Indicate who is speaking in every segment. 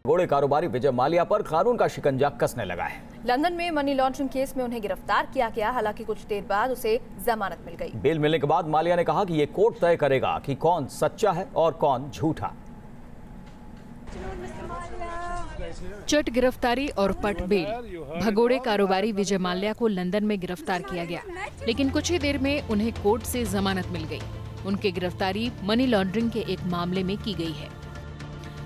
Speaker 1: घोड़े कारोबारी विजय माल्या पर कानून का शिकंजा कसने लगा है।
Speaker 2: लंदन में मनी लॉन्ड्रिंग केस में उन्हें गिरफ्तार किया गया। हालांकि कुछ देर बाद उसे जमानत मिल गई।
Speaker 1: बेल मिलने के बाद माल्या ने कहा कि ये कोर्ट तय करेगा कि कौन सच्चा है और कौन झूठा।
Speaker 3: चट गिरफ्तारी और पट बेल। भगोड़े कारोबारी विजय माल्या को लंदन में गिरफ्तार किया गया, लेकिन कुछ ही देर में उन्हें कोर्ट से जमानत मिल गई। उनकी गिरफ्तारी मनी लॉन्ड्रिंग के एक मामले में की गई है।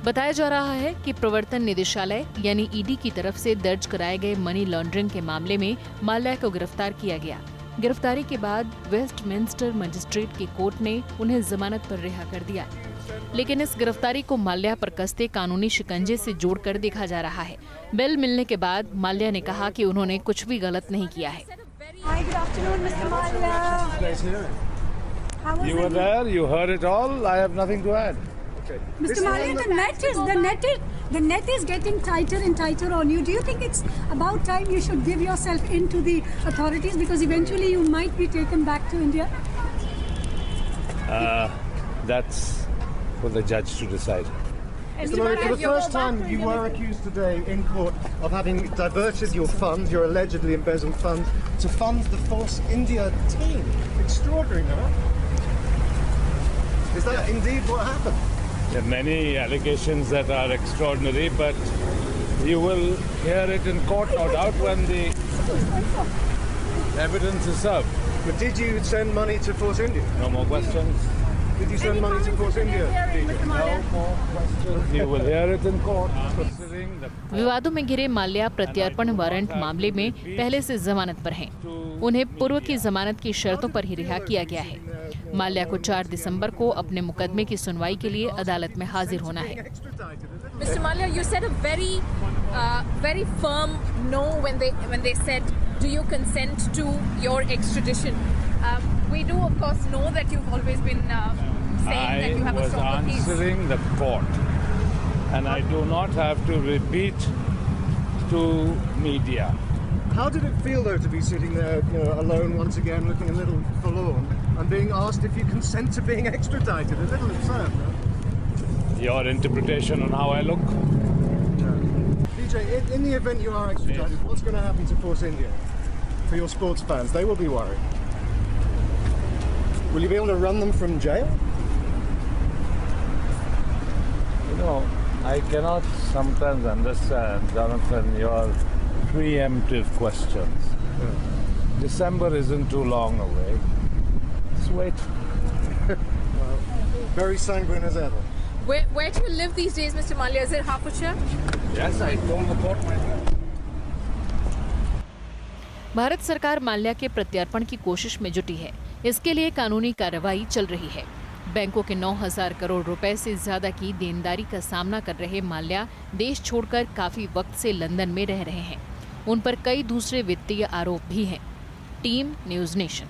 Speaker 3: बताया जा रहा है कि प्रवर्तन निदेशालय यानी ईडी की तरफ से दर्ज कराए गए मनी लॉन्ड्रिंग के मामले में माल्या को गिरफ्तार किया गया। गिरफ्तारी के बाद वेस्टमिंस्टर मजिस्ट्रेट की कोर्ट ने उन्हें जमानत पर रिहा कर दिया, लेकिन इस गिरफ्तारी को माल्या पर कसते कानूनी शिकंजे से जोड़कर देखा जा रहा है। बेल मिलने के बाद माल्या ने कहा कि उन्होंने कुछ भी गलत नहीं किया है।
Speaker 4: You were there, you heard it all. I have nothing to add.
Speaker 5: Mr. Malia, the net is getting tighter and tighter on you. Do you think it's about time you should give yourself in to the authorities, because eventually you might be taken back to India?
Speaker 4: That's for the judge to decide.
Speaker 6: Mr. Malia, for the first time you were accused today in court of having diverted your funds, your allegedly embezzled funds, to fund the Force India team. Extraordinary, no? Is that indeed what happened?
Speaker 4: There are many allegations that are extraordinary, but you will hear it in court, no doubt, when the evidence is served.
Speaker 6: But did you send money to Force India?
Speaker 4: No more questions.
Speaker 6: Did you send money to Force India?
Speaker 4: No more questions. You will hear it in court.
Speaker 3: विवादों में घिरे माल्या प्रत्यर्पण warrant मामले में पहले से जमानत पर हैं। उन्हें पूर्व की जमानत की शर्तों पर ही रिहा किया गया है। माल्या को 4 दिसंबर को अपने मुकदमे की सुनवाई के लिए अदालत में हाजिर होना है।
Speaker 7: Mr. Malia, you said a very firm no when they said, do you consent to your extradition? We do, of course, know that you've always been saying that you have a stronger case.
Speaker 4: I was answering the court, and I do not have to repeat to media.
Speaker 6: How did it feel, though, to be sitting there, alone once again, looking a little forlorn, and being asked if you consent to being extradited? A little absurd, no?
Speaker 4: Your interpretation on how I look?
Speaker 6: DJ, in the event you are extradited, yes, what's going to happen to Force India? For your sports fans, they will be worried. Will you be able to run them from jail?
Speaker 4: I cannot sometimes understand, Jonathan, your preemptive questions. December isn't too long away. Just wait.
Speaker 6: Well, very sanguine as ever.
Speaker 7: Where do you live these days, Mr. Malia? Is it Hertfordshire?
Speaker 4: Yes, I told the court myself.
Speaker 3: Bharat सरकार माल्या के प्रत्यर्पण की कोशिश में जुटी है। इसके लिए कानूनी कार्रवाई चल रही है। बैंकों के 9,000 करोड़ रुपए से ज्यादा की देनदारी का सामना कर रहे माल्या देश छोड़कर काफी वक्त से लंदन में रह रहे हैं। उन पर कई दूसरे वित्तीय आरोप भी हैं। Team news nation.